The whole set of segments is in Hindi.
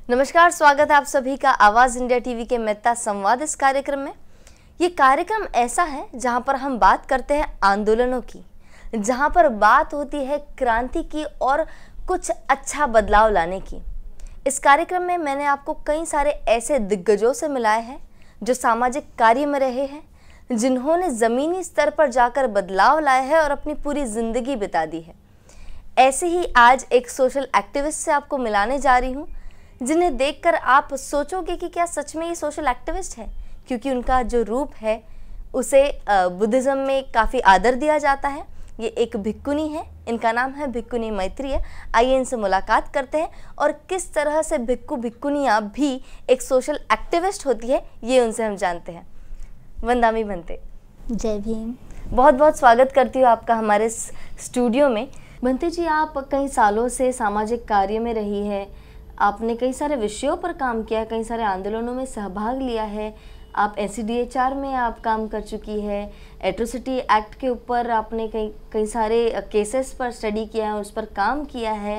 नमस्कार, स्वागत है आप सभी का आवाज़ इंडिया टीवी के मेहता संवाद इस कार्यक्रम में। ये कार्यक्रम ऐसा है जहां पर हम बात करते हैं आंदोलनों की, जहां पर बात होती है क्रांति की और कुछ अच्छा बदलाव लाने की। इस कार्यक्रम में मैंने आपको कई सारे ऐसे दिग्गजों से मिलाए हैं जो सामाजिक कार्य में रहे हैं, जिन्होंने ज़मीनी स्तर पर जाकर बदलाव लाए हैं और अपनी पूरी ज़िंदगी बिता दी है। ऐसे ही आज एक सोशल एक्टिविस्ट से आपको मिलाने जा रही हूँ, जिन्हें देखकर आप सोचोगे कि क्या सच में ये सोशल एक्टिविस्ट है, क्योंकि उनका जो रूप है उसे बुद्धिज़्म में काफ़ी आदर दिया जाता है। ये एक भिक्खुनी है, इनका नाम है भिक्खुनी मैत्रेय। आइए इनसे मुलाकात करते हैं और किस तरह से भिक्खुनियाँ भी एक सोशल एक्टिविस्ट होती है, ये उनसे हम जानते हैं। वंदामी भंते, जय भीम। बहुत बहुत स्वागत करती हूँ आपका हमारे स्टूडियो में। भंते जी, आप कई सालों से सामाजिक कार्य में रही है, आपने कई सारे विषयों पर काम किया है, कई सारे आंदोलनों में सहभाग लिया है। आप NCDHR में आप काम कर चुकी है, एट्रोसिटी एक्ट के ऊपर आपने कई सारे केसेस पर स्टडी किया है, उस पर काम किया है,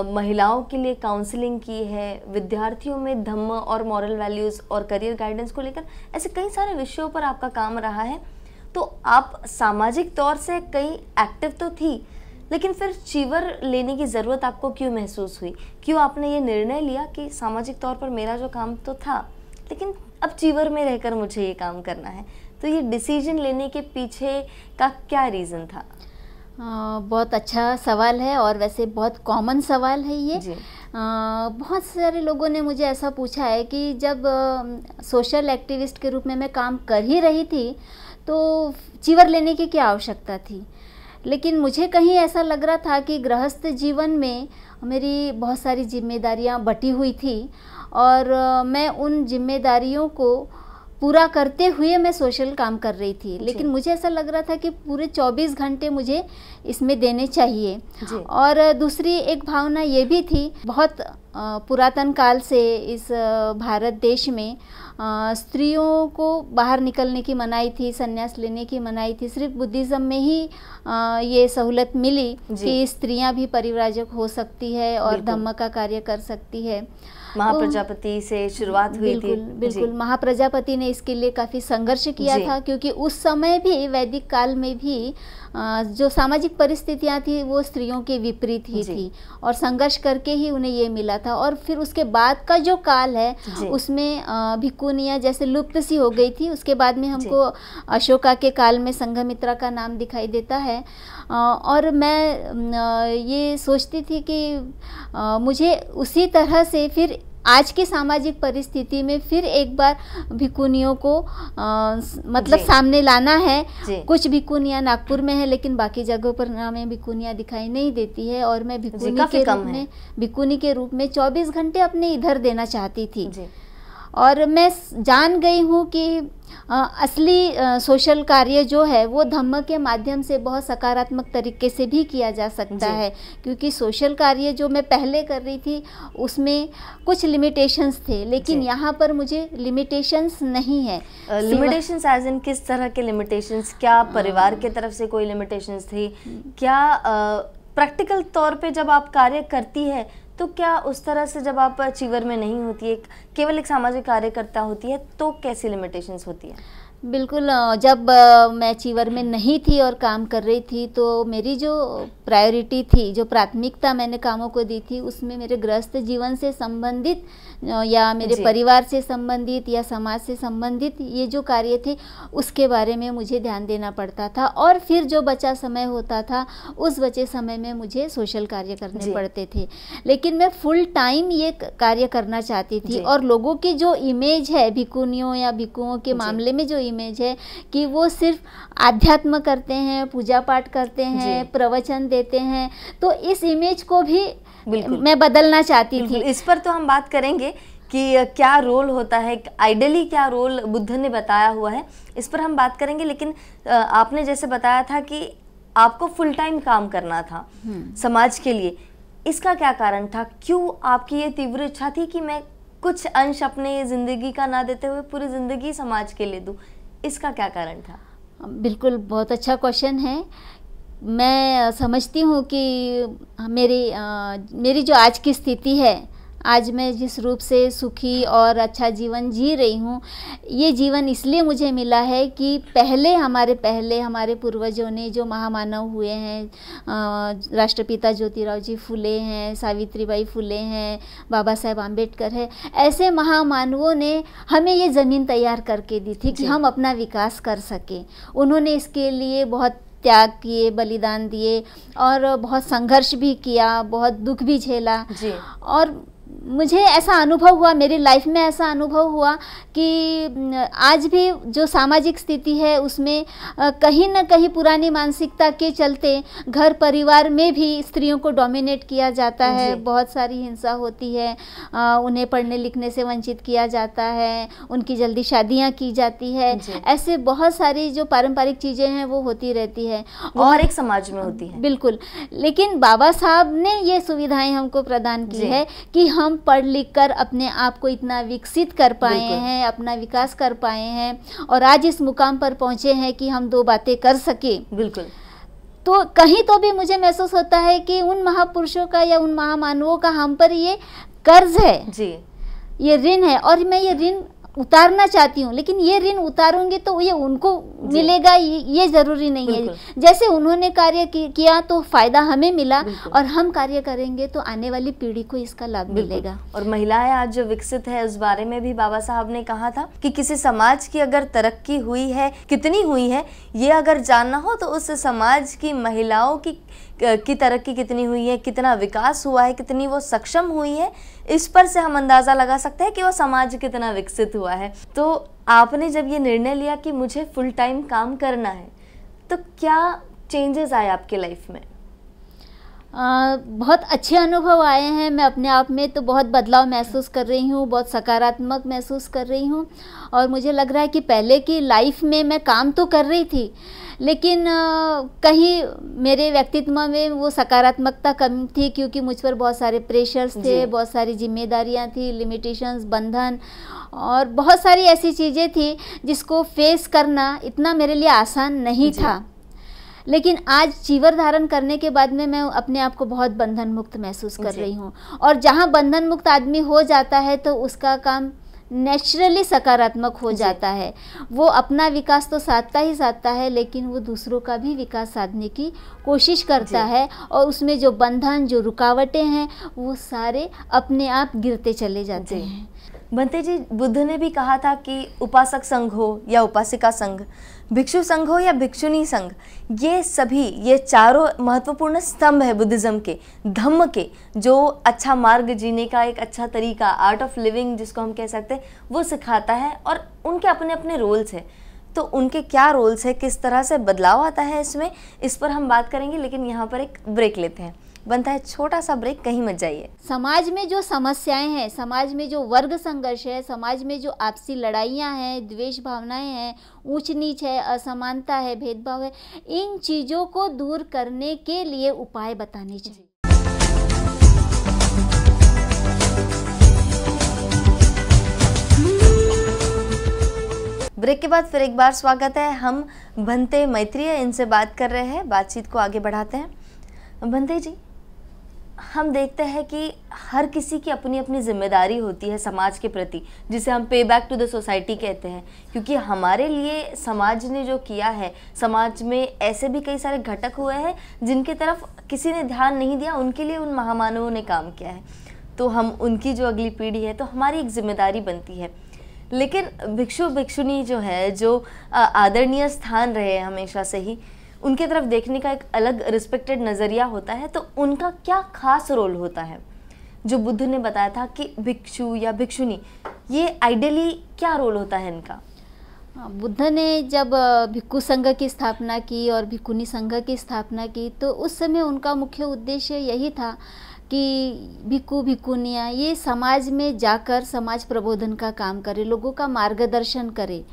महिलाओं के लिए काउंसलिंग की है, विद्यार्थियों में धम्म और मॉरल वैल्यूज़ और करियर गाइडेंस को लेकर ऐसे कई सारे विषयों पर आपका काम रहा है। तो आप सामाजिक तौर से कई एक्टिव तो थी, लेकिन फिर चीवर लेने की ज़रूरत आपको क्यों महसूस हुई? क्यों आपने ये निर्णय लिया कि सामाजिक तौर पर मेरा जो काम तो था, लेकिन अब चीवर में रहकर मुझे ये काम करना है? तो ये डिसीजन लेने के पीछे का क्या रीज़न था? बहुत अच्छा सवाल है और वैसे बहुत कॉमन सवाल है ये। बहुत सारे लोगों ने मुझे ऐसा पूछा है कि जब सोशल एक्टिविस्ट के रूप में मैं काम कर ही रही थी तो चीवर लेने की क्या आवश्यकता थी। लेकिन मुझे कहीं ऐसा लग रहा था कि गृहस्थ जीवन में मेरी बहुत सारी जिम्मेदारियां बटी हुई थी और मैं उन जिम्मेदारियों को पूरा करते हुए मैं सोशल काम कर रही थी। लेकिन मुझे ऐसा लग रहा था कि पूरे 24 घंटे मुझे इसमें देने चाहिए। और दूसरी एक भावना ये भी थी, बहुत पुरातन काल से इस भारत देश में स्त्रियों को बाहर निकलने की मनाही थी, संन्यास लेने की मनाही थी। सिर्फ बुद्धिज़्म में ही ये सहूलत मिली कि स्त्रियां भी परिव्राजक हो सकती है और धम्म का कार्य कर सकती है। महाप्रजापति से शुरुआत हुई थी। बिल्कुल, महाप्रजापति ने इसके लिए काफ़ी संघर्ष किया था, क्योंकि उस समय भी वैदिक काल में भी जो सामाजिक परिस्थितियां थी वो स्त्रियों के विपरीत ही थी और संघर्ष करके ही उन्हें ये मिला था। और फिर उसके बाद का जो काल है उसमें भिक्खुनियाँ जैसे लुप्त सी हो गई थी। उसके बाद में हमको अशोका के काल में संघमित्रा का नाम दिखाई देता है। और मैं ये सोचती थी कि मुझे उसी तरह से फिर आज की सामाजिक परिस्थिति में फिर एक बार भिक्खुनियों को मतलब सामने लाना है। कुछ भिक्खुनियाँ नागपुर में है, लेकिन बाकी जगहों पर हमें भिक्खुनियाँ दिखाई नहीं देती है। और मैं भिक्खुनी के रूप में 24 घंटे अपने इधर देना चाहती थी। और मैं जान गई हूँ कि असली सोशल कार्य जो है वो धम्म के माध्यम से बहुत सकारात्मक तरीके से भी किया जा सकता है, क्योंकि सोशल कार्य जो मैं पहले कर रही थी उसमें कुछ लिमिटेशंस थे, लेकिन यहाँ पर मुझे लिमिटेशंस नहीं है। लिमिटेशंस एज इन किस तरह के लिमिटेशंस? क्या परिवार के तरफ से कोई लिमिटेशंस थी? क्या प्रैक्टिकल तौर पे जब आप कार्य करती है तो क्या उस तरह से जब आप चीवर में नहीं होती है, केवल एक सामाजिक कार्यकर्ता होती है, तो कैसी लिमिटेशंस होती है? बिल्कुल, जब मैं चीवर में नहीं थी और काम कर रही थी तो मेरी जो प्रायोरिटी थी, जो प्राथमिकता मैंने कामों को दी थी, उसमें मेरे गृहस्थ जीवन से संबंधित या मेरे परिवार से संबंधित या समाज से संबंधित ये जो कार्य थे उसके बारे में मुझे ध्यान देना पड़ता था। और फिर जो बचा समय होता था उस बचे समय में मुझे सोशल कार्य करने पड़ते थे। लेकिन मैं फुल टाइम ये कार्य करना चाहती थी। और लोगों की जो इमेज है भिक्खुनियों या भिक्खुओं के मामले में जो इमेज है कि वो सिर्फ आध्यात्म करते हैं, पूजा पाठ करते हैं, प्रवचन देते हैं, तो इस इमेज को भी मैं बदलना चाहती थी। इस पर तो हम बात करेंगे कि क्या रोल होता है, आइडियली क्या रोल बुद्ध ने बताया हुआ है, इस पर हम बात करेंगे। लेकिन आपने जैसे बताया था कि आपको फुल टाइम काम करना था समाज के लिए, इसका क्या कारण था? क्यों आपकी ये तीव्र इच्छा थी कि मैं कुछ अंश अपने ज़िंदगी का ना देते हुए पूरी ज़िंदगी समाज के लिए दूं? इसका क्या कारण था? बिल्कुल, बहुत अच्छा क्वेश्चन है। मैं समझती हूँ कि मेरी जो आज की स्थिति है आज मैं जिस रूप से सुखी और अच्छा जीवन जी रही हूँ, ये जीवन इसलिए मुझे मिला है कि पहले हमारे पूर्वजों ने जो महामानव हुए हैं, राष्ट्रपिता ज्योतिराव जी फुले हैं, सावित्रीबाई फुले हैं, बाबा साहेब आम्बेडकर है, ऐसे महामानवों ने हमें ये ज़मीन तैयार करके दी थी कि हम अपना विकास कर सकें। उन्होंने इसके लिए बहुत त्याग किए, बलिदान दिए और बहुत संघर्ष भी किया, बहुत दुख भी झेला। और मुझे ऐसा अनुभव हुआ, मेरी लाइफ में ऐसा अनुभव हुआ कि आज भी जो सामाजिक स्थिति है उसमें कहीं ना कहीं पुरानी मानसिकता के चलते घर परिवार में भी स्त्रियों को डोमिनेट किया जाता है, बहुत सारी हिंसा होती है, उन्हें पढ़ने लिखने से वंचित किया जाता है, उनकी जल्दी शादियां की जाती है, ऐसे बहुत सारी जो पारंपरिक चीज़ें हैं वो होती रहती है और हर एक समाज में होती है। बिल्कुल, लेकिन बाबा साहब ने ये सुविधाएं हमको प्रदान की है कि हम पढ़ लिख कर अपने आप को इतना विकसित कर पाए हैं, अपना विकास कर पाए हैं और आज इस मुकाम पर पहुंचे हैं कि हम दो बातें कर सके। बिल्कुल। तो कहीं तो भी मुझे महसूस होता है कि उन महापुरुषों का या उन महामानवों का हम पर ये कर्ज है जी, ये ऋण है और मैं ये ऋण उतारना चाहती हूँ, लेकिन ये ऋण उतारूंगी तो ये उनको मिलेगा ये जरूरी नहीं है। जैसे उन्होंने कार्य किया तो फायदा हमें मिला और हम कार्य करेंगे तो आने वाली पीढ़ी को इसका लाभ मिलेगा। और महिलाएं आज जो विकसित है उस बारे में भी बाबा साहब ने कहा था कि किसी समाज की अगर तरक्की हुई है, कितनी हुई है, ये अगर जानना हो तो उस समाज की महिलाओं की तरक्की कितनी हुई है, कितना विकास हुआ है, कितनी वो सक्षम हुई है, इस पर से हम अंदाज़ा लगा सकते हैं कि वो समाज कितना विकसित हुआ है। तो आपने जब ये निर्णय लिया कि मुझे फुल टाइम काम करना है, तो क्या चेंजेस आए आपके लाइफ में? बहुत अच्छे अनुभव आए हैं। मैं अपने आप में तो बहुत बदलाव महसूस कर रही हूँ, बहुत सकारात्मक महसूस कर रही हूँ और मुझे लग रहा है कि पहले की लाइफ में मैं काम तो कर रही थी लेकिन कहीं मेरे व्यक्तित्व में वो सकारात्मकता कम थी क्योंकि मुझ पर बहुत सारे प्रेशर्स थे, बहुत सारी जिम्मेदारियाँ थी, लिमिटेशंस, बंधन और बहुत सारी ऐसी चीज़ें थी जिसको फेस करना इतना मेरे लिए आसान नहीं था। लेकिन आज चीवर धारण करने के बाद में मैं अपने आप को बहुत बंधन मुक्त महसूस कर रही हूँ और जहाँ बंधन मुक्त आदमी हो जाता है तो उसका काम नेचुरली सकारात्मक हो जाता है। वो अपना विकास तो साधता ही साधता है लेकिन वो दूसरों का भी विकास साधने की कोशिश करता है और उसमें जो बंधन, जो रुकावटें हैं वो सारे अपने आप गिरते चले जाते हैं। बंते जी, बुद्ध ने भी कहा था कि उपासक संघ हो या उपासिका संघ, भिक्षु संघ हो या भिक्षुणी संघ, ये चारों महत्वपूर्ण स्तंभ है बुद्धिज्म के, धम्म के, जो अच्छा मार्ग जीने का एक अच्छा तरीका, आर्ट ऑफ लिविंग जिसको हम कह सकते हैं, वो सिखाता है और उनके अपने अपने रोल्स हैं। तो उनके क्या रोल्स है, किस तरह से बदलाव आता है इसमें, इस पर हम बात करेंगे, लेकिन यहाँ पर एक ब्रेक लेते हैं। बनता है छोटा सा ब्रेक, कहीं मत जाइए। समाज में जो समस्याएं हैं, समाज में जो वर्ग संघर्ष है, समाज में जो आपसी लड़ाइयां हैं, द्वेष भावनाएं हैं, ऊंच नीच है, असमानता है, भेदभाव है, इन चीज़ों को दूर करने के लिए उपाय बताने चाहिए। ब्रेक के बाद फिर एक बार स्वागत है। हम भंते मैत्रेय इनसे बात कर रहे हैं, बातचीत को आगे बढ़ाते हैं। भंते जी, हम देखते हैं कि हर किसी की अपनी अपनी जिम्मेदारी होती है समाज के प्रति, जिसे हम पे बैक टू द सोसाइटी कहते हैं, क्योंकि हमारे लिए समाज ने जो किया है, समाज में ऐसे भी कई सारे घटक हुए हैं जिनकी तरफ किसी ने ध्यान नहीं दिया, उनके लिए उन महामानवों ने काम किया है। तो हम उनकी जो अगली पीढ़ी है तो हमारी एक जिम्मेदारी बनती है। लेकिन भिक्षु भिक्षुणी जो है, जो आदरणीय स्थान रहे हमेशा से ही, उनके तरफ देखने का एक अलग रिस्पेक्टेड नज़रिया होता है। तो उनका क्या खास रोल होता है जो बुद्ध ने बताया था कि भिक्षु या भिक्षुणी, ये आइडियली क्या रोल होता है इनका? बुद्ध ने जब भिक्खु संघ की स्थापना की और भिक्खुनी संघ की स्थापना की तो उस समय उनका मुख्य उद्देश्य यही था कि भिक्खु भिक्खुनियाँ ये समाज में जाकर समाज प्रबोधन का काम करे, लोगों का मार्गदर्शन करे।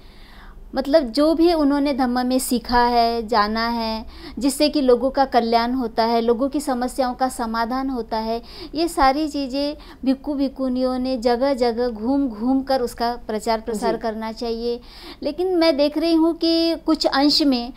मतलब जो भी उन्होंने धम्म में सीखा है, जाना है, जिससे कि लोगों का कल्याण होता है, लोगों की समस्याओं का समाधान होता है, ये सारी चीज़ें भिक्खु भिक्खुनियों ने जगह जगह घूम घूम कर उसका प्रचार प्रसार करना चाहिए। लेकिन मैं देख रही हूँ कि कुछ अंश में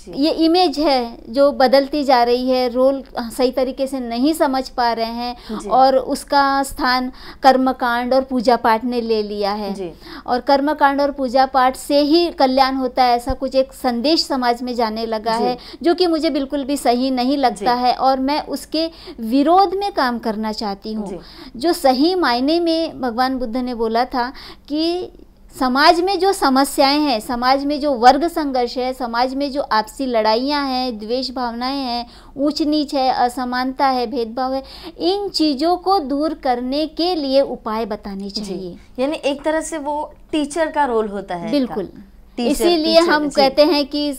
ये इमेज है जो बदलती जा रही है, रोल सही तरीके से नहीं समझ पा रहे हैं और उसका स्थान कर्मकांड और पूजा पाठ ने ले लिया है। और कर्मकांड और पूजा पाठ से ही कल्याण होता है, ऐसा कुछ एक संदेश समाज में जाने लगा है, जो कि मुझे बिल्कुल भी सही नहीं लगता है और मैं उसके विरोध में काम करना चाहती हूँ। जो सही मायने में भगवान बुद्ध ने बोला था कि समाज में जो समस्याएं हैं, समाज में जो वर्ग संघर्ष है, समाज में जो आपसी लड़ाइयां हैं, द्वेष भावनाएं हैं, ऊंच नीच है, असमानता है, भेदभाव है, इन चीज़ों को दूर करने के लिए उपाय बताने चाहिए। यानी एक तरह से वो टीचर का रोल होता है। बिल्कुल, इसीलिए हम कहते हैं कि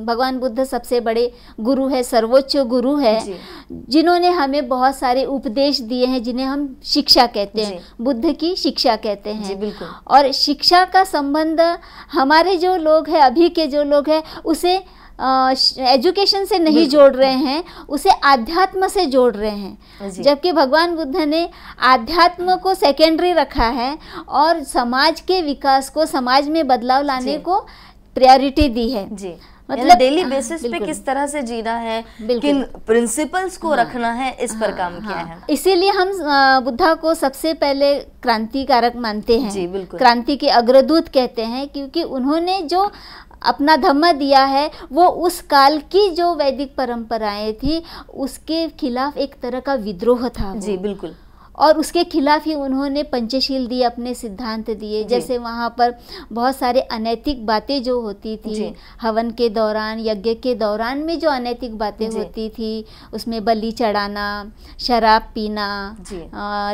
भगवान बुद्ध सबसे बड़े गुरु है, सर्वोच्च गुरु है, जिन्होंने हमें बहुत सारे उपदेश दिए हैं, जिन्हें हम शिक्षा कहते हैं, बुद्ध की शिक्षा कहते हैं। और शिक्षा का संबंध हमारे जो लोग हैं, अभी के जो लोग हैं, उसे एजुकेशन से नहीं जोड़ रहे हैं, उसे आध्यात्म से जोड़ रहे हैं, जबकि भगवान बुद्ध ने आध्यात्म को सेकेंडरी रखा है और समाज के विकास को, समाज में बदलाव लाने को प्रायोरिटी दी है। मतलब डेली बेसिस पे किस तरह से जीना है, किन प्रिंसिपल्स को रखना है, इस पर काम किया है। इसीलिए हम बुद्धा को सबसे पहले क्रांतिकारक मानते हैं, क्रांति के अग्रदूत कहते हैं, क्योंकि उन्होंने जो अपना धम्म दिया है वो उस काल की जो वैदिक परंपराएं थी उसके खिलाफ एक तरह का विद्रोह था। बिल्कुल। और उसके खिलाफ ही उन्होंने पंचशील दिए, अपने सिद्धांत दिए। जैसे वहाँ पर बहुत सारे अनैतिक बातें जो होती थी, हवन के दौरान, यज्ञ के दौरान में जो अनैतिक बातें होती थी, उसमें बलि चढ़ाना, शराब पीना,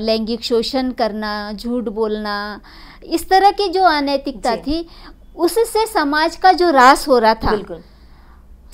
लैंगिक शोषण करना, झूठ बोलना, इस तरह की जो अनैतिकता थी, उससे समाज का जो ह्रास हो रहा था,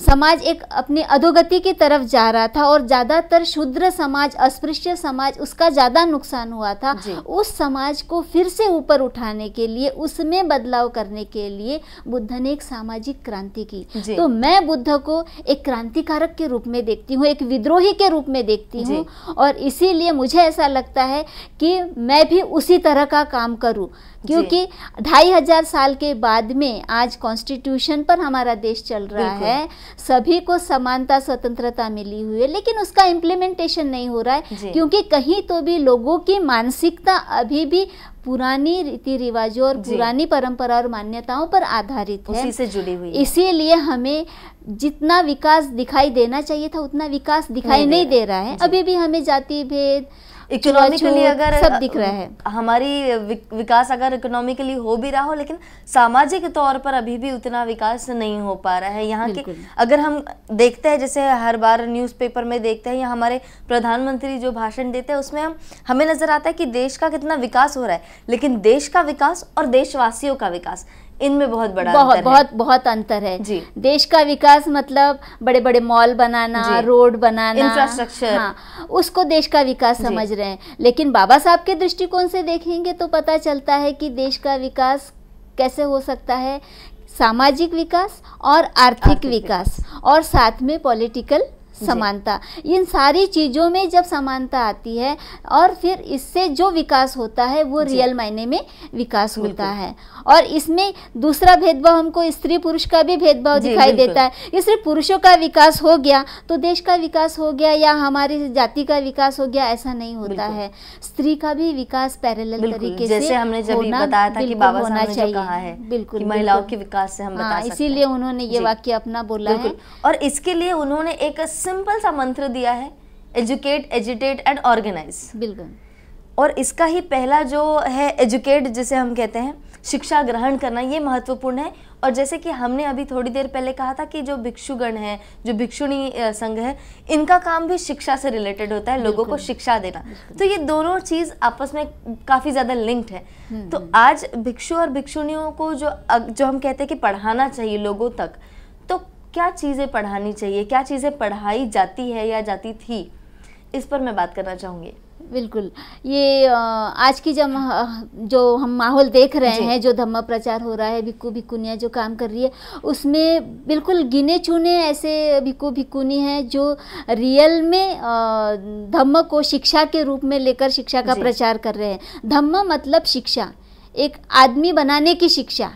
समाज एक अपनी अधोगति की तरफ जा रहा था और ज़्यादातर शूद्र समाज, अस्पृश्य समाज, उसका ज़्यादा नुकसान हुआ था। उस समाज को फिर से ऊपर उठाने के लिए, उसमें बदलाव करने के लिए बुद्ध ने एक सामाजिक क्रांति की। तो मैं बुद्ध को एक क्रांतिकारक के रूप में देखती हूँ, एक विद्रोही के रूप में देखती हूँ, और इसीलिए मुझे ऐसा लगता है कि मैं भी उसी तरह का काम करूँ, क्योंकि 2500 साल के बाद में आज कॉन्स्टिट्यूशन पर हमारा देश चल रहा है, सभी को समानता, स्वतंत्रता मिली हुई है, लेकिन उसका इम्प्लीमेंटेशन नहीं हो रहा है, क्योंकि कहीं तो भी लोगों की मानसिकता अभी भी पुरानी रीति रिवाजों और पुरानी परंपरा और मान्यताओं पर आधारित है, उसी से जुड़ी हुई है। इसीलिए हमें जितना विकास दिखाई देना चाहिए था उतना विकास दिखाई नहीं दे रहा है। अभी भी हमें जाति भेद, इकोनॉमिकली अगर सब दिख रहा है, हमारी विकास अगर इकोनॉमिकली हो भी रहा हो, लेकिन सामाजिक तौर पर अभी भी उतना विकास नहीं हो पा रहा है। यहाँ के अगर हम देखते हैं, जैसे हर बार न्यूज़पेपर में देखते हैं या हमारे प्रधानमंत्री जो भाषण देते हैं, उसमें हमें नजर आता है कि देश का कितना विकास हो रहा है, लेकिन देश का विकास और देशवासियों का विकास, इनमें बहुत बड़ा बहुत अंतर है। देश का विकास मतलब बड़े बड़े मॉल बनाना, रोड बनाना, इंफ्रास्ट्रक्चर, उसको देश का विकास समझ रहे हैं। लेकिन बाबा साहब के दृष्टिकोण से देखेंगे तो पता चलता है कि देश का विकास कैसे हो सकता है, सामाजिक विकास और आर्थिक विकास, और साथ में पॉलिटिकल समानता। इन सारी चीज़ों में जब समानता आती है और फिर इससे जो विकास होता है वो रियल मायने में विकास होता है। और इसमें दूसरा भेदभाव हमको स्त्री पुरुष का भी भेदभाव दिखाई देता है। ये सिर्फ पुरुषों का विकास हो गया तो देश का विकास हो गया या हमारी जाति का विकास हो गया, ऐसा नहीं होता है। स्त्री का भी विकास पैरेलल तरीके से, जैसे हमने जब बताया था कि बाबा साहब ने जो कहा है, बिल्कुल महिलाओं के विकास से हम बता सकते हैं, इसीलिए उन्होंने ये वाक्य अपना बोला है। और इसके लिए उन्होंने एक सिंपल सा मंत्र दिया है, एजुकेट, एजिटेट एंड ऑर्गेनाइज। बिल्कुल। और इसका ही पहला जो है एजुकेट, जिसे हम कहते हैं शिक्षा ग्रहण करना, ये महत्वपूर्ण है। और जैसे कि हमने अभी थोड़ी देर पहले कहा था कि जो भिक्षुगण है, जो भिक्षुणी संघ है, इनका काम भी शिक्षा से रिलेटेड होता है, लोगों को शिक्षा देना। तो ये दोनों चीज़ आपस में काफ़ी ज़्यादा लिंक्ड है। तो आज भिक्षु और भिक्षुणियों को जो हम कहते हैं कि पढ़ाना चाहिए लोगों तक, तो क्या चीज़ें पढ़ानी चाहिए, क्या चीज़ें पढ़ाई जाती है या जाती थी, इस पर मैं बात करना चाहूँगी। बिल्कुल। ये आज की जो हम माहौल देख रहे हैं, जो धम्म प्रचार हो रहा है, भिक्खु भिक्खुनियाँ जो काम कर रही है, उसमें बिल्कुल गिने चुने ऐसे भिक्खु भिक्खुनी हैं जो रियल में धम्म को शिक्षा के रूप में लेकर शिक्षा का प्रचार कर रहे हैं। धम्म मतलब शिक्षा, एक आदमी बनाने की शिक्षा,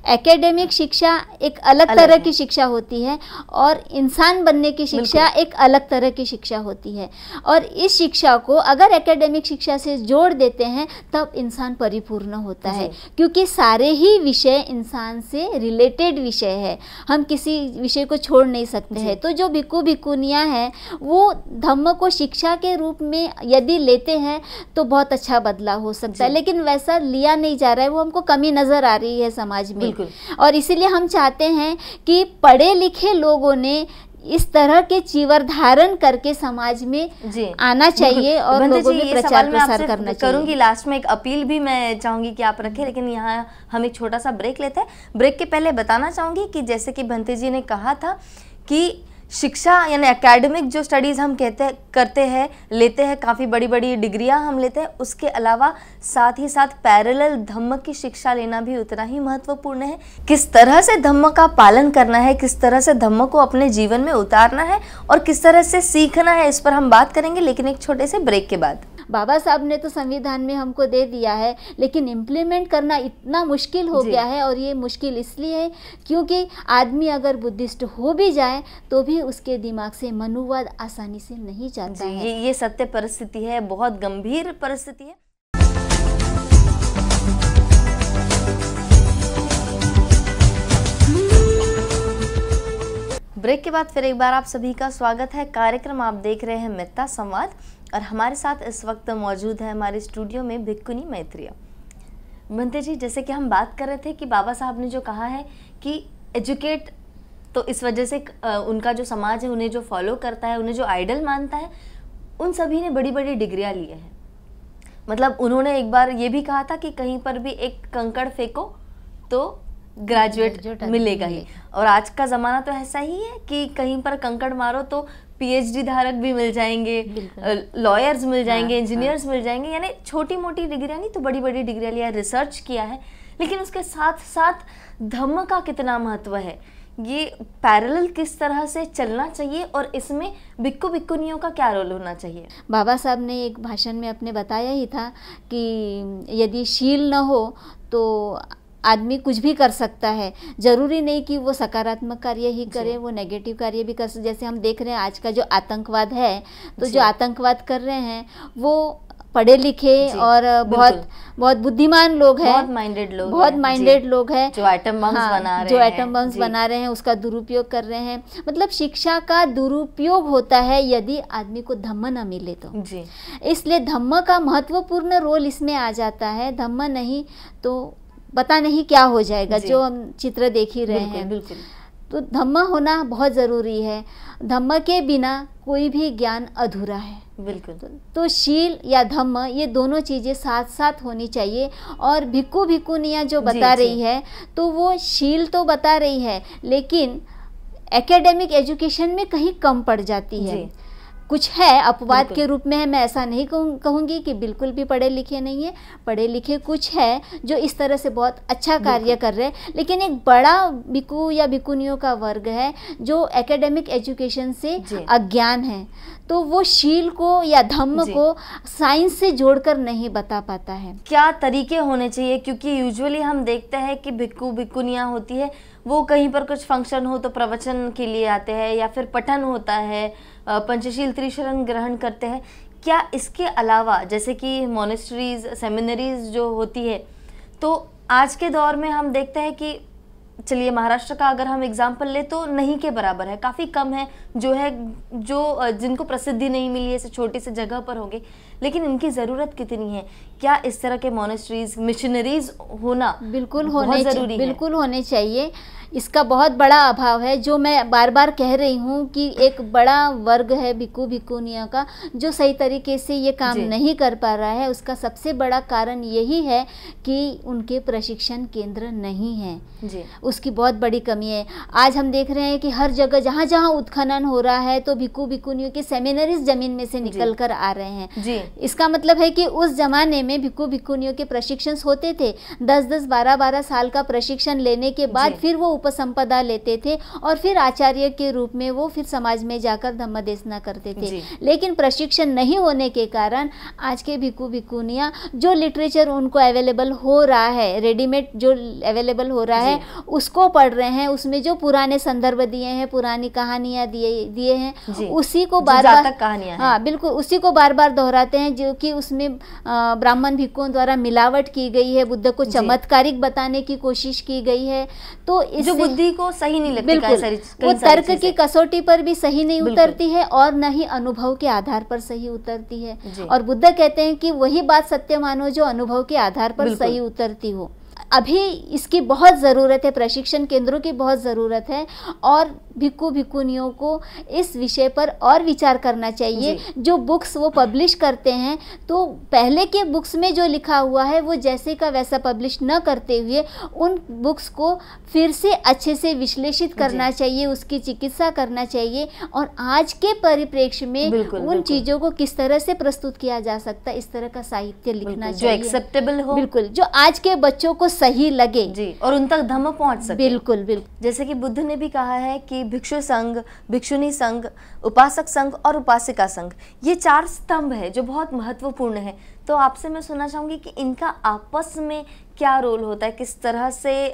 एकेडमिक शिक्षा एक अलग तरह की शिक्षा होती है और इंसान बनने की शिक्षा एक अलग तरह की शिक्षा होती है। और इस शिक्षा को अगर एकेडमिक शिक्षा से जोड़ देते हैं तब इंसान परिपूर्ण होता है, क्योंकि सारे ही विषय इंसान से रिलेटेड विषय है, हम किसी विषय को छोड़ नहीं सकते हैं। तो जो भिक्खु भिक्खुनियाँ हैं वो धम्म को शिक्षा के रूप में यदि लेते हैं तो बहुत अच्छा बदलाव हो सकता है, लेकिन वैसा लिया नहीं जा रहा है, वो हमको कमी नज़र आ रही है समाज में। और इसीलिए हम चाहते हैं कि पढ़े लिखे लोगों ने इस तरह के चीवर धारण करके समाज में आना चाहिए और लोगों में प्रचार प्रसार करना चाहिए। करूंगी लास्ट में एक अपील भी मैं चाहूंगी कि आप रखें, लेकिन यहाँ हम एक छोटा सा ब्रेक लेते हैं। ब्रेक के पहले बताना चाहूंगी कि जैसे कि भंते जी ने कहा था कि शिक्षा यानी एकेडमिक जो स्टडीज़ हम करते हैं, लेते हैं, काफ़ी बड़ी बड़ी डिग्रियां हम लेते हैं, उसके अलावा साथ ही साथ पैरेलल धम्म की शिक्षा लेना भी उतना ही महत्वपूर्ण है। किस तरह से धम्म का पालन करना है, किस तरह से धम्म को अपने जीवन में उतारना है और किस तरह से सीखना है, इस पर हम बात करेंगे, लेकिन एक छोटे से ब्रेक के बाद। बाबा साहब ने तो संविधान में हमको दे दिया है, लेकिन इम्प्लीमेंट करना इतना मुश्किल हो गया है। और ये मुश्किल इसलिए है क्योंकि आदमी अगर बुद्धिस्ट हो भी जाए तो भी उसके दिमाग से मनुवाद आसानी से नहीं जाता है। ये सत्य परिस्थिति है, बहुत गंभीर परिस्थिति है। ब्रेक के बाद फिर एक बार आप सभी का स्वागत है। कार्यक्रम आप देख रहे हैं मेत्ता संवाद और हमारे साथ इस वक्त मौजूद है हमारे स्टूडियो में भिक्खुनी मैत्रेय। भंते जी, जैसे कि हम बात कर रहे थे कि बाबा साहब ने जो कहा है कि एजुकेट, तो इस वजह से उनका जो समाज है उन्हें जो फॉलो करता है, उन्हें जो आइडल मानता है, उन सभी ने बड़ी बड़ी डिग्रियां ली हैं। मतलब उन्होंने एक बार ये भी कहा था कि कहीं पर भी एक कंकड़ फेंको तो ग्रेजुएट मिलेगा ही। और आज का ज़माना तो ऐसा ही है कि कहीं पर कंकड़ मारो तो पीएचडी धारक भी मिल जाएंगे, लॉयर्स मिल जाएंगे, इंजीनियर्स मिल जाएंगे, यानी छोटी मोटी डिग्रियां नहीं तो बड़ी बड़ी डिग्रियां लिया, रिसर्च किया है। लेकिन उसके साथ साथ धम्म का कितना महत्व है, ये पैरेलल किस तरह से चलना चाहिए और इसमें भिक्खु भिक्खुनियों का क्या रोल होना चाहिए। बाबा साहब ने एक भाषण में अपने बताया ही था कि यदि शील न हो तो आदमी कुछ भी कर सकता है, जरूरी नहीं कि वो सकारात्मक कार्य ही करे, वो नेगेटिव कार्य भी कर सकते। जैसे हम देख रहे हैं आज का जो आतंकवाद है, तो जो आतंकवाद कर रहे हैं वो पढ़े लिखे और बहुत बुद्धिमान लोग हैं, बहुत माइंडेड लोग हैं जो एटम बम्स बना रहे हैं, उसका दुरुपयोग कर रहे हैं। मतलब शिक्षा का दुरुपयोग होता है यदि आदमी को धम्म न मिले तो। इसलिए धम्म का महत्वपूर्ण रोल इसमें आ जाता है। धम्म नहीं तो पता नहीं क्या हो जाएगा, जो हम चित्र देख ही रहे हैं। बिल्कुल। तो धम्म होना बहुत ज़रूरी है। धम्म के बिना कोई भी ज्ञान अधूरा है। बिल्कुल। तो शील या धम्म ये दोनों चीज़ें साथ साथ होनी चाहिए। और भिक्खु भिक्खुनियाँ जो बता रही है तो वो शील तो बता रही है, लेकिन एकेडमिक एजुकेशन में कहीं कम पड़ जाती है। कुछ है अपवाद के रूप में है, मैं ऐसा नहीं कहूँगी कि बिल्कुल भी पढ़े लिखे नहीं है। पढ़े लिखे कुछ है जो इस तरह से बहुत अच्छा कार्य कर रहे हैं, लेकिन एक बड़ा भिक्खु या भिक्खुनियों का वर्ग है जो एकेडमिक एजुकेशन से अज्ञान है, तो वो शील को या धम्म को साइंस से जोड़कर नहीं बता पाता है। क्या तरीके होने चाहिए, क्योंकि यूजुअली हम देखते हैं कि भिक्खु भिक्खुनियाँ होती है वो कहीं पर कुछ फंक्शन हो तो प्रवचन के लिए आते हैं या फिर पठन होता है, पंचशील त्रिशरण ग्रहण करते हैं। क्या इसके अलावा जैसे कि मोनेस्ट्रीज, सेमिनरीज जो होती है, तो आज के दौर में हम देखते हैं कि चलिए महाराष्ट्र का अगर हम एग्जाम्पल ले तो नहीं के बराबर है, काफ़ी कम है जो जिनको प्रसिद्धि नहीं मिली है, छोटी सी जगह पर होंगे, लेकिन इनकी ज़रूरत कितनी है। क्या इस तरह के मोनेस्ट्रीज, मिशनरीज होना बिल्कुल होने चाहिए। इसका बहुत बड़ा अभाव है, जो मैं बार बार कह रही हूँ कि एक बड़ा वर्ग है भिक्खु भिक्खुनियों का जो सही तरीके से ये काम नहीं कर पा रहा है। उसका सबसे बड़ा कारण यही है कि उनके प्रशिक्षण केंद्र नहीं है। उसकी बहुत बड़ी कमी है। आज हम देख रहे हैं कि हर जगह जहाँ जहाँ उत्खनन हो रहा है तो भिक्खु भिक्खुनियों के सेमिनरीज जमीन में से निकल कर आ रहे हैं जी। इसका मतलब है कि उस जमाने में भिक्खु भिक्खुनियों के प्रशिक्षण होते थे, 10-10, 12-12 साल का प्रशिक्षण लेने के बाद फिर वो उपसंपदा लेते थे और फिर आचार्य के रूप में वो फिर समाज में जाकर धम्मदेशना करते थे। लेकिन प्रशिक्षण नहीं होने के कारण आज के भिक्खु भिक्खुनियाँ जो लिटरेचर उनको अवेलेबल हो रहा है, रेडीमेड जो अवेलेबल हो रहा है उसको पढ़ रहे हैं, उसमें जो पुराने संदर्भ दिए हैं, पुरानी कहानियाँ दिए हैं, उसी को बार बार कहानियाँ, हाँ बिल्कुल उसी को बार बार दोहराते हैं, जो कि उसमें ब्राह्मण भिक्खुओं द्वारा मिलावट की गई है, बुद्ध को चमत्कारिक बताने की कोशिश की गई है। तो जो बुद्धि को सही नहीं लगती, बिल्कुल वो तर्क की कसौटी पर भी सही नहीं उतरती है और न ही अनुभव के आधार पर सही उतरती है। और बुद्ध कहते हैं कि वही बात सत्य मानो जो अनुभव के आधार पर सही उतरती हो। अभी इसकी बहुत ज़रूरत है, प्रशिक्षण केंद्रों की बहुत ज़रूरत है और भिक्खु भिक्खुनियों को इस विषय पर और विचार करना चाहिए। जो बुक्स वो पब्लिश करते हैं तो पहले के बुक्स में जो लिखा हुआ है वो जैसे का वैसा पब्लिश न करते हुए उन बुक्स को फिर से अच्छे से विश्लेषित करना चाहिए, उसकी चिकित्सा करना चाहिए और आज के परिप्रेक्ष्य में उन चीज़ों को किस तरह से प्रस्तुत किया जा सकता है, इस तरह का साहित्य लिखना चाहिए जो एक्सेप्टेबल हो, बिल्कुल जो आज के बच्चों को सही लगे जी और उन तक धम्म पहुंच सके। बिल्कुल बिल्कुल। जैसे कि बुद्ध ने भी कहा है कि भिक्षु संघ, भिक्षुनी संघ, उपासक संघ और उपासिका संघ, ये 4 स्तंभ है जो बहुत महत्वपूर्ण है। तो आपसे मैं सुनना चाहूंगी कि इनका आपस में क्या रोल होता है, किस तरह से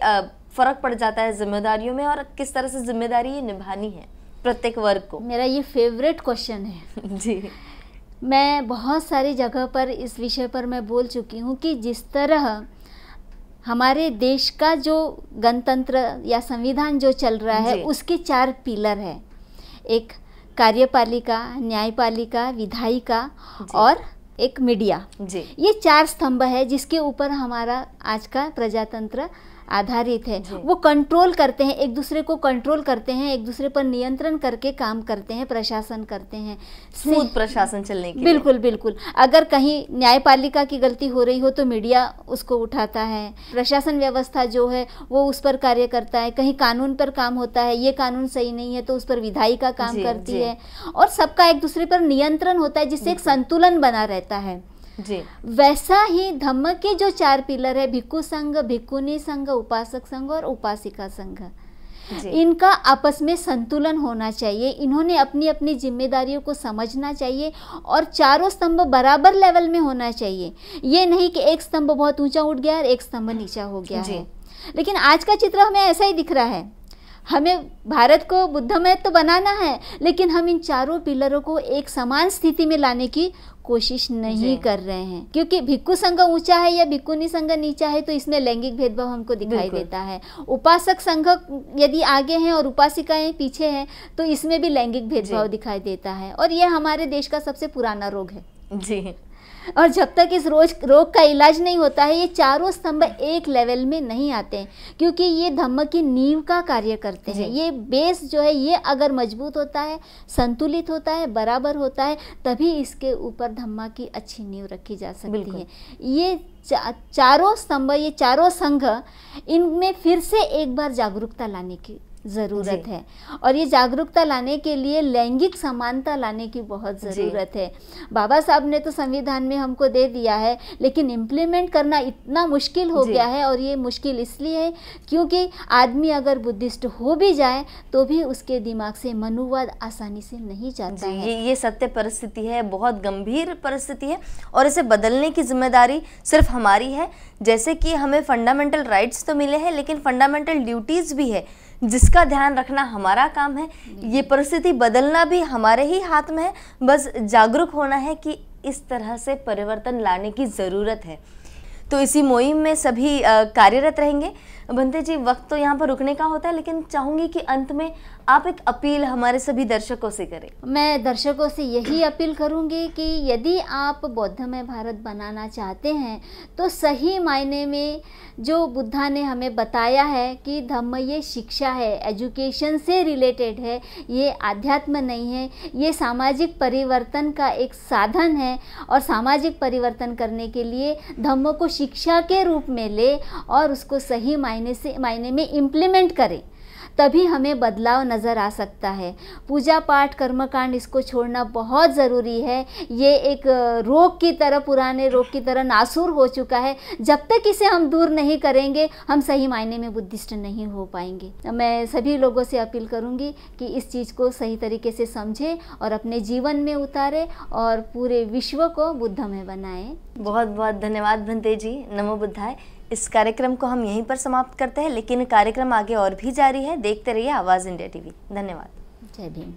फर्क पड़ जाता है जिम्मेदारियों में और किस तरह से जिम्मेदारी ये निभानी है प्रत्येक वर्ग को। मेरा ये फेवरेट क्वेश्चन है जी। मैं बहुत सारी जगह पर इस विषय पर मैं बोल चुकी हूँ कि जिस तरह हमारे देश का जो गणतंत्र या संविधान जो चल रहा है उसके 4 पिलर है, एक कार्यपालिका, न्यायपालिका, विधायिका और एक मीडिया। ये 4 स्तंभ है जिसके ऊपर हमारा आज का प्रजातंत्र आधारित है। वो कंट्रोल करते हैं, एक दूसरे को कंट्रोल करते हैं, एक दूसरे पर नियंत्रण करके काम करते हैं, प्रशासन करते हैं, स्मूथ प्रशासन चलने के बिल्कुल बिल्कुल। अगर कहीं न्यायपालिका की गलती हो रही हो तो मीडिया उसको उठाता है, प्रशासन व्यवस्था जो है वो उस पर कार्य करता है, कहीं कानून पर काम होता है, ये कानून सही नहीं है तो उस पर विधायिका काम करती है और सबका एक दूसरे पर नियंत्रण होता है जिससे एक संतुलन बना रहता है। वैसा ही धम्म के जो 4 पिलर है, भिक्खु संघ, भिक्खुनी संघ, उपासक संघ और उपासिका संघ, इनका आपस में संतुलन होना चाहिए। इन्होंने अपनी अपनी जिम्मेदारियों को समझना चाहिए और चारों स्तंभ बराबर लेवल में होना चाहिए। ये नहीं कि एक स्तंभ बहुत ऊंचा उठ गया और एक स्तंभ नीचा हो गया है। लेकिन आज का चित्र हमें ऐसा ही दिख रहा है। हमें भारत को बुद्धमय तो बनाना है लेकिन हम इन चारों पिलरों को एक समान स्थिति में लाने की कोशिश नहीं कर रहे हैं, क्योंकि भिक्खु संघ ऊंचा है या भिक्खुनी संघ नीचा है तो इसमें लैंगिक भेदभाव हमको दिखाई देता है। उपासक संघ यदि आगे हैं और उपासिकाएं पीछे हैं तो इसमें भी लैंगिक भेदभाव दिखाई देता है और यह हमारे देश का सबसे पुराना रोग है जी। और जब तक इस रोग का इलाज नहीं होता है ये चारों स्तंभ एक लेवल में नहीं आते हैं, क्योंकि ये धम्म की नींव का कार्य करते हैं। ये बेस जो है ये अगर मजबूत होता है, संतुलित होता है, बराबर होता है, तभी इसके ऊपर धम्मा की अच्छी नींव रखी जा सकती है। ये चारों स्तंभ, ये चारों संघ, इनमें फिर से एक बार जागरूकता लाने की ज़रूरत है और ये जागरूकता लाने के लिए लैंगिक समानता लाने की बहुत ज़रूरत है। बाबा साहब ने तो संविधान में हमको दे दिया है लेकिन इम्प्लीमेंट करना इतना मुश्किल हो गया है और ये मुश्किल इसलिए है क्योंकि आदमी अगर बुद्धिस्ट हो भी जाए तो भी उसके दिमाग से मनुवाद आसानी से नहीं जाता है। ये सत्य परिस्थिति है, बहुत गंभीर परिस्थिति है और इसे बदलने की जिम्मेदारी सिर्फ हमारी है। जैसे कि हमें फंडामेंटल राइट्स तो मिले हैं लेकिन फंडामेंटल ड्यूटीज़ भी है जिसका ध्यान रखना हमारा काम है। ये परिस्थिति बदलना भी हमारे ही हाथ में है, बस जागरूक होना है कि इस तरह से परिवर्तन लाने की ज़रूरत है। तो इसी मुहिम में सभी कार्यरत रहेंगे। बंते जी, वक्त तो यहाँ पर रुकने का होता है लेकिन चाहूँगी कि अंत में आप एक अपील हमारे सभी दर्शकों से करें। मैं दर्शकों से यही अपील करूँगी कि यदि आप बौद्धमय भारत बनाना चाहते हैं तो सही मायने में जो बुद्धा ने हमें बताया है कि धम्म ये शिक्षा है, एजुकेशन से रिलेटेड है, ये आध्यात्म नहीं है, ये सामाजिक परिवर्तन का एक साधन है और सामाजिक परिवर्तन करने के लिए धम्म को शिक्षा के रूप में ले और उसको सही मायने मायने में इम्प्लीमेंट करें, तभी हमें बदलाव नज़र आ सकता है। पूजा पाठ कर्मकांड इसको छोड़ना बहुत ज़रूरी है। ये एक रोग की तरह, पुराने रोग की तरह नासूर हो चुका है। जब तक इसे हम दूर नहीं करेंगे, हम सही मायने में बुद्धिस्ट नहीं हो पाएंगे। मैं सभी लोगों से अपील करूंगी कि इस चीज़ को सही तरीके से समझें और अपने जीवन में उतारें और पूरे विश्व को बुद्धमय बनाएं। बहुत बहुत धन्यवाद भंते जी। नमो बुद्धाय। इस कार्यक्रम को हम यहीं पर समाप्त करते हैं, लेकिन कार्यक्रम आगे और भी जारी है। देखते रहिए आवाज़ इंडिया टीवी। धन्यवाद। जय भीम।